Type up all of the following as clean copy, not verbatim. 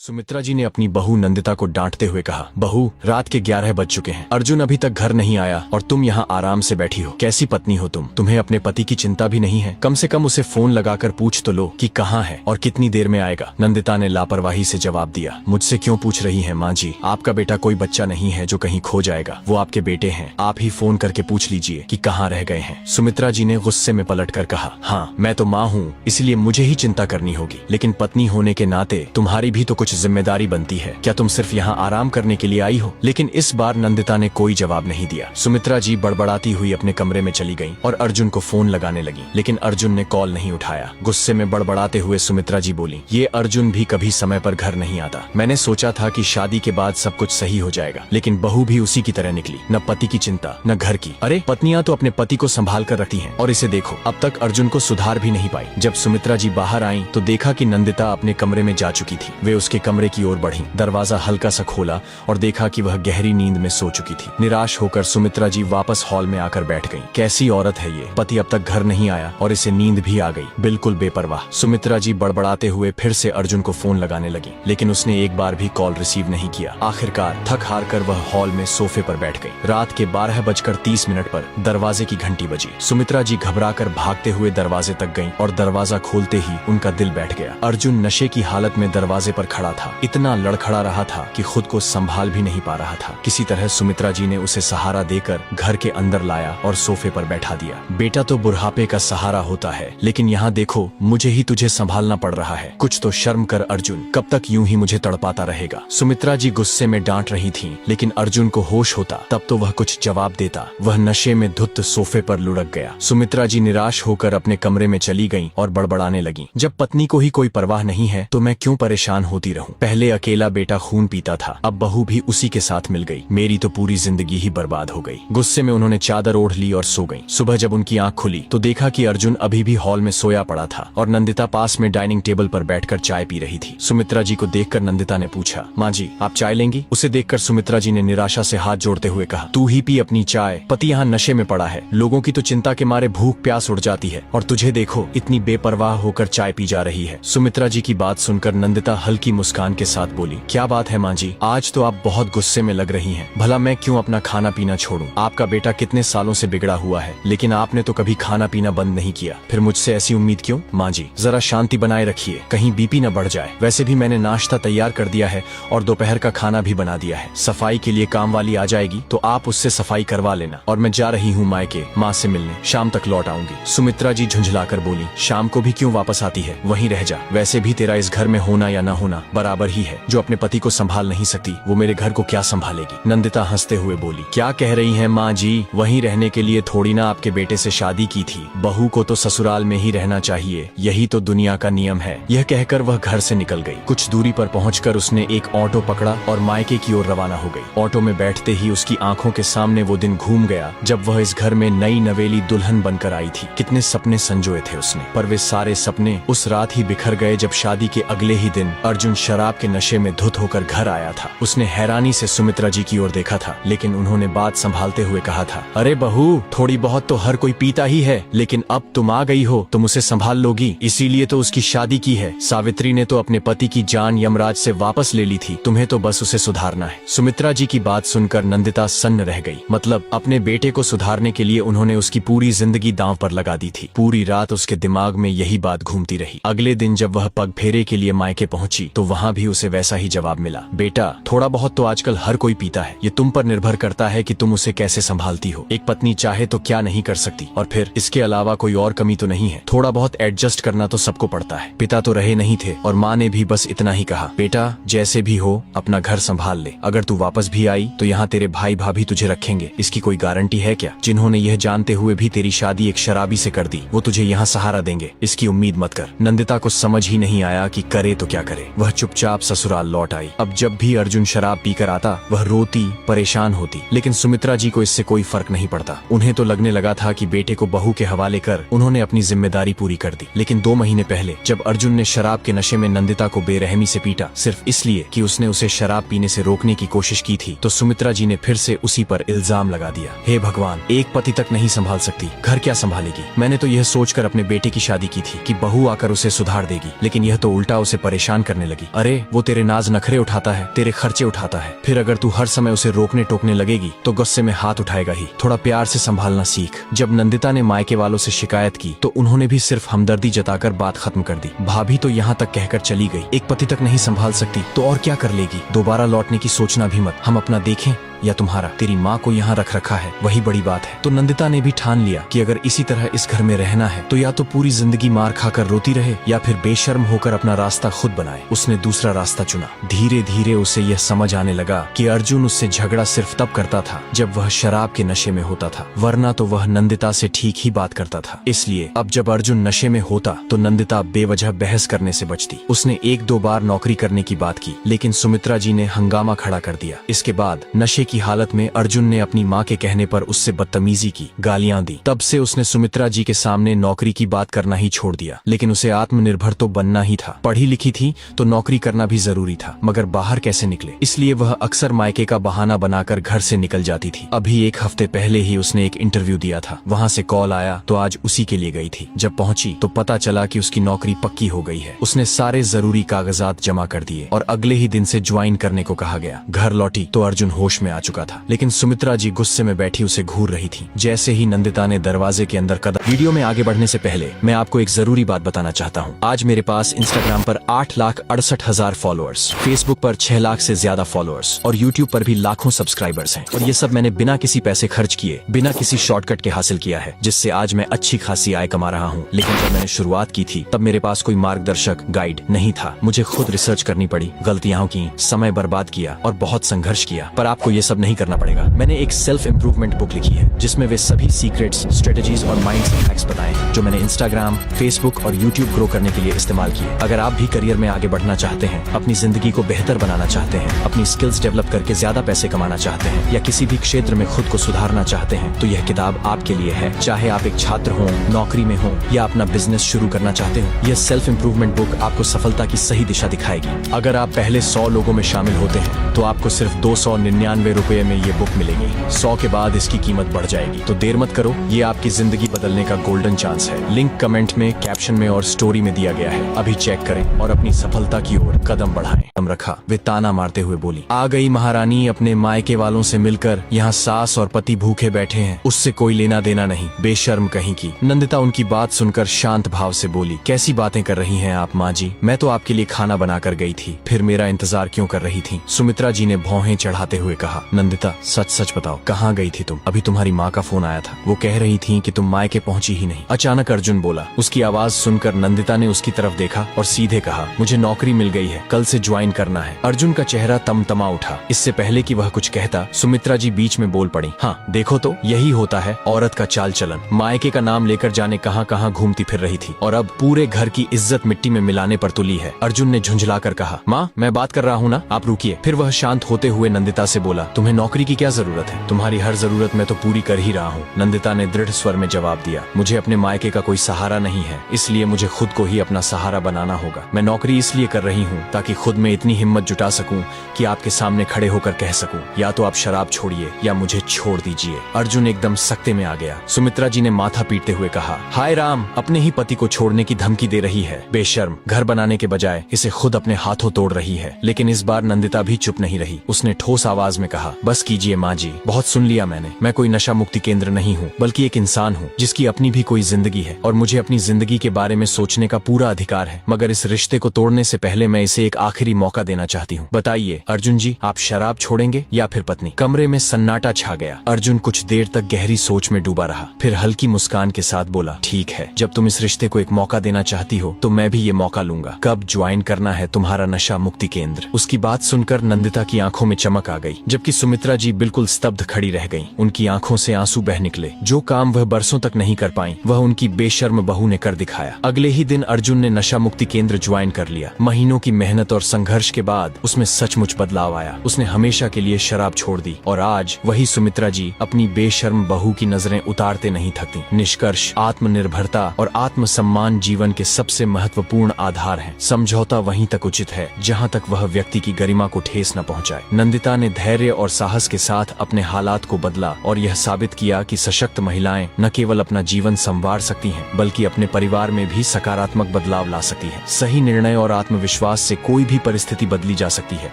सुमित्रा जी ने अपनी बहू नंदिता को डांटते हुए कहा, बहू, रात के 11 बज चुके हैं, अर्जुन अभी तक घर नहीं आया और तुम यहाँ आराम से बैठी हो। कैसी पत्नी हो तुम? तुम्हें अपने पति की चिंता भी नहीं है? कम से कम उसे फोन लगाकर पूछ तो लो कि कहाँ है और कितनी देर में आएगा। नंदिता ने लापरवाही से जवाब दिया, मुझसे क्यों पूछ रही है माँ जी? आपका बेटा कोई बच्चा नहीं है जो कहीं खो जाएगा। वो आपके बेटे हैं, आप ही फोन करके पूछ लीजिए कि कहाँ रह गए हैं। सुमित्रा जी ने गुस्से में पलट कर कहा, हाँ, मैं तो माँ हूँ, इसलिए मुझे ही चिंता करनी होगी, लेकिन पत्नी होने के नाते तुम्हारी भी तो कुछ जिम्मेदारी बनती है। क्या तुम सिर्फ यहाँ आराम करने के लिए आई हो? लेकिन इस बार नंदिता ने कोई जवाब नहीं दिया। सुमित्रा जी बड़बड़ाती हुई अपने कमरे में चली गईं और अर्जुन को फोन लगाने लगी, लेकिन अर्जुन ने कॉल नहीं उठाया। गुस्से में बड़बड़ाते हुए सुमित्रा जी बोली, ये अर्जुन भी कभी समय पर घर नहीं आता। मैंने सोचा था कि शादी के बाद सब कुछ सही हो जाएगा, लेकिन बहू भी उसी की तरह निकली, न पति की चिंता न घर की। अरे, पत्नियां तो अपने पति को संभाल कर रखती हैं, और इसे देखो, अब तक अर्जुन को सुधार भी नहीं पाई। जब सुमित्रा जी बाहर आईं तो देखा कि नंदिता अपने कमरे में जा चुकी थी। वे उसके कमरे की ओर बढ़ी, दरवाजा हल्का सा खोला और देखा कि वह गहरी नींद में सो चुकी थी। निराश होकर सुमित्रा जी वापस हॉल में आकर बैठ गईं। कैसी औरत है ये, पति अब तक घर नहीं आया और इसे नींद भी आ गई, बिल्कुल बेपरवाह। सुमित्रा जी बड़बड़ाते हुए फिर से अर्जुन को फोन लगाने लगी, लेकिन उसने एक बार भी कॉल रिसीव नहीं किया। आखिरकार थक हार कर वह हॉल में सोफे पर बैठ गई। रात के 12:30 पर दरवाजे की घंटी बजी। सुमित्रा जी घबरा कर भागते हुए दरवाजे तक गईं और दरवाजा खोलते ही उनका दिल बैठ गया। अर्जुन नशे की हालत में दरवाजे पर खड़ा था, इतना लड़खड़ा रहा था कि खुद को संभाल भी नहीं पा रहा था। किसी तरह सुमित्रा जी ने उसे सहारा देकर घर के अंदर लाया और सोफे पर बैठा दिया। बेटा तो बुढ़ापे का सहारा होता है, लेकिन यहाँ देखो, मुझे ही तुझे संभालना पड़ रहा है। कुछ तो शर्म कर अर्जुन, कब तक यूं ही मुझे तड़पाता रहेगा? सुमित्रा जी गुस्से में डांट रही थीं, लेकिन अर्जुन को होश होता तब तो वह कुछ जवाब देता। वह नशे में धुत सोफे पर लुढ़क गया। सुमित्रा जी निराश होकर अपने कमरे में चली गईं और बड़बड़ाने लगीं, जब पत्नी को ही कोई परवाह नहीं है तो मैं क्यों परेशान होती रहूं? पहले अकेला बेटा खून पीता था, अब बहू भी उसी के साथ मिल गई। मेरी तो पूरी जिंदगी ही बर्बाद हो गई। गुस्से में उन्होंने चादर ओढ़ ली और सो गईं। सुबह जब उनकी आंख खुली तो देखा कि अर्जुन अभी भी हॉल में सोया पड़ा था और नंदिता पास में डाइनिंग टेबल पर बैठकर चाय पी रही थी। सुमित्रा जी को देखकर नंदिता ने पूछा, माँ जी, आप चाय लेंगी? उसे देखकर सुमित्रा जी ने निराशा से हाथ जोड़ते हुए कहा, तू ही पी अपनी चाय, पति यहाँ नशे में पड़ा है। लोगों की तो चिंता के मारे भूख प्यास उड़ जाती है, और तुझे देखो, इतनी बेपरवाह होकर चाय पी जा रही है। सुमित्रा जी की बात सुनकर नंदिता हल्की मुस्कान के साथ बोली, क्या बात है माँ जी, आज तो आप बहुत गुस्से में लग रही हैं। भला मैं क्यों अपना खाना पीना छोड़ूं? आपका बेटा कितने सालों से बिगड़ा हुआ है, लेकिन आपने तो कभी खाना पीना बंद नहीं किया। फिर मुझसे ऐसी उम्मीद क्यों? माँ जी, जरा शांति बनाए रखिए, कहीं बीपी न बढ़ जाए। वैसे भी मैंने नाश्ता तैयार कर दिया है और दोपहर का खाना भी बना दिया है। सफाई के लिए काम वाली आ जाएगी तो आप उससे सफाई करवा लेना, और मैं जा रही हूँ मायके माँ से मिलने, शाम तक लौट आऊंगी। सुमित्रा जी झुंझलाकर बोली, शाम को भी क्यों वापस आती है? वहीं रह जा, वैसे भी तेरा इस घर में होना या न होना बराबर ही है। जो अपने पति को संभाल नहीं सकती, वो मेरे घर को क्या संभालेगी? नंदिता हंसते हुए बोली, क्या कह रही हैं माँ जी, वहीं रहने के लिए थोड़ी ना आपके बेटे से शादी की थी। बहू को तो ससुराल में ही रहना चाहिए, यही तो दुनिया का नियम है। यह कहकर वह घर से निकल गई। कुछ दूरी पर पहुंचकर उसने एक ऑटो पकड़ा और मायके की ओर रवाना हो गई। ऑटो में बैठते ही उसकी आंखों के सामने वो दिन घूम गया जब वह इस घर में नई नवेली दुल्हन बनकर आई थी। कितने सपने संजोए थे उसने, पर वे सारे सपने उस रात ही बिखर गए जब शादी के अगले ही दिन अर्जुन शराब के नशे में धुत होकर घर आया था। उसने हैरानी से सुमित्रा जी की ओर देखा था, लेकिन उन्होंने बात संभालते हुए कहा था, अरे बहू, थोड़ी बहुत तो हर कोई पीता ही है, लेकिन अब तुम आ गई हो, तुम उसे संभाल लोगी, इसीलिए तो उसकी शादी की है। सावित्री ने तो अपने पति की जान यमराज से वापस ले ली थी, तुम्हें तो बस उसे सुधारना है। सुमित्रा जी की बात सुनकर नंदिता सन्न रह गई। मतलब अपने बेटे को सुधारने के लिए उन्होंने उसकी पूरी जिंदगी दांव पर लगा दी थी। पूरी रात उसके दिमाग में यही बात घूमती रही। अगले दिन जब वह पग फेरे के लिए मायके पहुंची तो वहाँ भी उसे वैसा ही जवाब मिला, बेटा, थोड़ा बहुत तो आजकल हर कोई पीता है, ये तुम पर निर्भर करता है कि तुम उसे कैसे संभालती हो। एक पत्नी चाहे तो क्या नहीं कर सकती, और फिर इसके अलावा कोई और कमी तो नहीं है। थोड़ा बहुत एडजस्ट करना तो सबको पड़ता है। पिता तो रहे नहीं थे और माँ ने भी बस इतना ही कहा, बेटा, जैसे भी हो अपना घर संभाल ले। अगर तू वापस भी आई तो यहाँ तेरे भाई भाभी तुझे रखेंगे, इसकी कोई गारंटी है क्या? जिन्होंने यह जानते हुए भी तेरी शादी एक शराबी से कर दी, वो तुझे यहाँ सहारा देंगे, इसकी उम्मीद मत कर। नंदिता को समझ ही नहीं आया कि करे तो क्या करे। वह चुपचाप ससुराल लौट आई। अब जब भी अर्जुन शराब पीकर आता वह रोती, परेशान होती, लेकिन सुमित्रा जी को इससे कोई फर्क नहीं पड़ता। उन्हें तो लगने लगा था कि बेटे को बहू के हवाले कर उन्होंने अपनी जिम्मेदारी पूरी कर दी। लेकिन 2 महीने पहले जब अर्जुन ने शराब के नशे में नंदिता को बेरहमी से पीटा, सिर्फ इसलिए कि उसने उसे शराब पीने से रोकने की कोशिश की थी, तो सुमित्रा जी ने फिर से उसी पर इल्जाम लगा दिया। हे भगवान, एक पति तक नहीं संभाल सकती, घर क्या संभालेगी? मैंने तो यह सोचकर अपने बेटे की शादी की थी कि बहू आकर उसे सुधार देगी, लेकिन यह तो उल्टा उसे परेशान करने लगी। अरे वो तेरे नाज नखरे उठाता है, तेरे खर्चे उठाता है, फिर अगर तू हर समय उसे रोकने टोकने लगेगी तो गुस्से में हाथ उठाएगा ही। थोड़ा प्यार से संभालना सीख। जब नंदिता ने मायके वालों से शिकायत की तो उन्होंने भी सिर्फ हमदर्दी जताकर बात खत्म कर दी। भाभी तो यहाँ तक कहकर चली गई, एक पति तक नहीं संभाल सकती तो और क्या कर लेगी। दोबारा लौटने की सोचना भी मत, हम अपना देखें या तुम्हारा। तेरी माँ को यहाँ रख रखा है वही बड़ी बात है। तो नंदिता ने भी ठान लिया कि अगर इसी तरह इस घर में रहना है तो या तो पूरी जिंदगी मार खाकर रोती रहे या फिर बेशर्म होकर अपना रास्ता खुद बनाए। उसने दूसरा रास्ता चुना। धीरे धीरे उसे यह समझ आने लगा कि अर्जुन उससे झगड़ा सिर्फ तब करता था जब वह शराब के नशे में होता था, वरना तो वह नंदिता से ठीक ही बात करता था। इसलिए अब जब अर्जुन नशे में होता तो नंदिता बेवजह बहस करने से बचती। उसने 1-2 बार नौकरी करने की बात की लेकिन सुमित्रा जी ने हंगामा खड़ा कर दिया। इसके बाद नशे की हालत में अर्जुन ने अपनी माँ के कहने पर उससे बदतमीजी की, गालियां दी। तब से उसने सुमित्रा जी के सामने नौकरी की बात करना ही छोड़ दिया। लेकिन उसे आत्मनिर्भर तो बनना ही था। पढ़ी लिखी थी तो नौकरी करना भी जरूरी था, मगर बाहर कैसे निकले, इसलिए वह अक्सर मायके का बहाना बनाकर घर से निकल जाती थी। अभी 1 हफ्ते पहले ही उसने एक इंटरव्यू दिया था, वहाँ से कॉल आया तो आज उसी के लिए गई थी। जब पहुंची तो पता चला कि उसकी नौकरी पक्की हो गई है। उसने सारे जरूरी कागजात जमा कर दिए और अगले ही दिन से ज्वाइन करने को कहा गया। घर लौटी तो अर्जुन होश में आ चुका था, लेकिन सुमित्रा जी गुस्से में बैठी उसे घूर रही थी। जैसे ही नंदिता ने दरवाजे के अंदर कदम। वीडियो में आगे बढ़ने से पहले मैं आपको एक जरूरी बात बताना चाहता हूँ। आज मेरे पास इंस्टाग्राम पर 8,68,000 फॉलोअर्स, फेसबुक पर 6 लाख से ज्यादा फॉलोअर्स और यूट्यूब पर भी लाखों सब्सक्राइबर्स हैं। और ये सब मैंने बिना किसी पैसे खर्च किए, बिना किसी शॉर्टकट के हासिल किया है, जिससे आज मैं अच्छी खासी आय कमा रहा हूँ। लेकिन जब मैंने शुरुआत की थी तब मेरे पास कोई मार्गदर्शक गाइड नहीं था। मुझे खुद रिसर्च करनी पड़ी, गलतियां की, समय बर्बाद किया और बहुत संघर्ष किया। पर आपको ये सब नहीं करना पड़ेगा। मैंने एक सेल्फ इम्प्रूवमेंट बुक लिखी है जिसमें वे सभी सीक्रेट्स, स्ट्रेटेजीज और माइंडसेट हैक्स बताए हैं जो मैंने इंस्टाग्राम, फेसबुक और यूट्यूब ग्रो करने के लिए इस्तेमाल किए। अगर आप भी करियर में आगे बढ़ना चाहते हैं, अपनी जिंदगी को बेहतर बनाना चाहते हैं, अपनी स्किल्स डेवलप करके ज्यादा पैसे कमाना चाहते हैं या किसी भी क्षेत्र में खुद को सुधारना चाहते हैं तो यह किताब आपके लिए है। चाहे आप एक छात्र हो, नौकरी में हो या अपना बिजनेस शुरू करना चाहते हो, यह सेल्फ इम्प्रूवमेंट बुक आपको सफलता की सही दिशा दिखाएगी। अगर आप पहले 100 लोगों में शामिल होते हैं तो आपको सिर्फ 299 रुपए में ये बुक मिलेगी। 100 के बाद इसकी कीमत बढ़ जाएगी। तो देर मत करो, ये आपकी जिंदगी बदलने का गोल्डन चांस है। लिंक कमेंट में, कैप्शन में और स्टोरी में दिया गया है। अभी चेक करें और अपनी सफलता की ओर कदम बढ़ाएं। कदम रखा, वे ताना मारते हुए बोली। आ गई महारानी अपने मायके वालों से मिलकर। यहाँ सास और पति भूखे बैठे हैं, उससे कोई लेना देना नहीं, बेशर्म कहीं की। नंदिता उनकी बात सुनकर शांत भाव से बोली, कैसी बातें कर रही हैं आप माँ जी? मैं तो आपके लिए खाना बना कर गई थी, फिर मेरा इंतजार क्यों कर रही थी? सुमित्रा जी ने भौहें चढ़ाते हुए कहा। नंदिता सच सच बताओ, कहाँ गई थी तुम? अभी तुम्हारी माँ का फोन आया था, वो कह रही थी कि तुम मायके पहुंची ही नहीं। अचानक अर्जुन बोला। उसकी आवाज सुनकर नंदिता ने उसकी तरफ देखा और सीधे कहा, मुझे नौकरी मिल गई है, कल से ज्वाइन करना है। अर्जुन का चेहरा तमतमा उठा। इससे पहले कि वह कुछ कहता, सुमित्रा जी बीच में बोल पड़ी। हाँ देखो तो, यही होता है औरत का चाल चलन। मायके का नाम लेकर जाने कहाँ कहाँ घूमती फिर रही थी और अब पूरे घर की इज्जत मिट्टी में मिलाने पर तुली है। अर्जुन ने झुंझलाकर कहा, माँ मैं बात कर रहा हूँ ना, आप रुकिए। फिर वह शांत होते हुए नंदिता से बोला, तुम्हें नौकरी की क्या जरूरत है? तुम्हारी हर जरूरत मैं तो पूरी कर ही रहा हूँ। नंदिता ने दृढ़ स्वर में जवाब दिया, मुझे अपने मायके का कोई सहारा नहीं है, इसलिए मुझे खुद को ही अपना सहारा बनाना होगा। मैं नौकरी इसलिए कर रही हूँ ताकि खुद में इतनी हिम्मत जुटा सकूं कि आपके सामने खड़े होकर कह सकूं, या तो आप शराब छोड़िए या मुझे छोड़ दीजिए। अर्जुन एकदम सख्ते में आ गया। सुमित्रा जी ने माथा पीटते हुए कहा, हाय राम, अपने ही पति को छोड़ने की धमकी दे रही है। बेशर्म, घर बनाने के बजाय इसे खुद अपने हाथों तोड़ रही है। लेकिन इस बार नंदिता भी चुप नहीं रही। उसने ठोस आवाज में कहा, बस कीजिए माँ जी, बहुत सुन लिया मैंने। मैं कोई नशा मुक्ति केंद्र नहीं हूँ, बल्कि एक इंसान हूँ जिसकी अपनी भी कोई जिंदगी है और मुझे अपनी जिंदगी के बारे में सोचने का पूरा अधिकार है। मगर इस रिश्ते को तोड़ने से पहले मैं इसे एक आखिरी मौका देना चाहती हूँ। बताइए अर्जुन जी, आप शराब छोड़ेंगे या फिर पत्नी? कमरे में सन्नाटा छा गया। अर्जुन कुछ देर तक गहरी सोच में डूबा रहा, फिर हल्की मुस्कान के साथ बोला, ठीक है, जब तुम इस रिश्ते को एक मौका देना चाहती हो तो मैं भी ये मौका लूंगा। कब ज्वाइन करना है तुम्हारा नशा मुक्ति केंद्र? उसकी बात सुनकर नंदिता की आंखों में चमक आ गई, जबकि सुमित्रा जी बिल्कुल स्तब्ध खड़ी रह गईं। उनकी आंखों से आंसू बह निकले। जो काम वह बरसों तक नहीं कर पाई वह उनकी बेशर्म बहू ने कर दिखाया। अगले ही दिन अर्जुन ने नशा मुक्ति केंद्र ज्वाइन कर लिया। महीनों की मेहनत और संघर्ष के बाद उसमें सचमुच बदलाव आया। उसने हमेशा के लिए शराब छोड़ दी और आज वही सुमित्रा जी अपनी बेशर्म बहू की नजरें उतारते नहीं थकती। निष्कर्ष, आत्मनिर्भरता और आत्मसम्मान जीवन के सबसे महत्वपूर्ण आधार हैं। समझौता वहीं तक उचित है जहां तक वह व्यक्ति की गरिमा को ठेस न पहुंचाए। नंदिता ने धैर्य और साहस के साथ अपने हालात को बदला और यह साबित किया कि सशक्त महिलाएं न केवल अपना जीवन संवार सकती हैं बल्कि अपने परिवार में भी सकारात्मक बदलाव ला सकती हैं। सही निर्णय और आत्मविश्वास से कोई भी परिस्थिति बदली जा सकती है,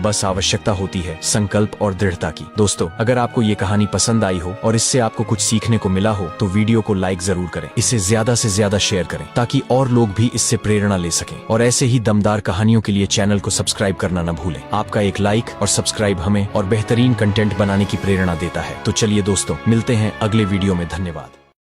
बस आवश्यकता होती है संकल्प और दृढ़ता की। दोस्तों, अगर आपको ये कहानी पसंद आई हो और इससे आपको कुछ सीखने को मिला हो तो वीडियो को लाइक जरूर करें, इसे ज्यादा से ज्यादा शेयर करें ताकि और लोग भी इससे प्रेरणा ले सकें। और ऐसे ही दमदार कहानियों के लिए चैनल को सब्सक्राइब करना न भूलें। आपका एक लाइक और सब्सक्राइब हमें और बेहतरीन कंटेंट बनाने की प्रेरणा देता है। तो चलिए दोस्तों, मिलते हैं अगले वीडियो में। धन्यवाद।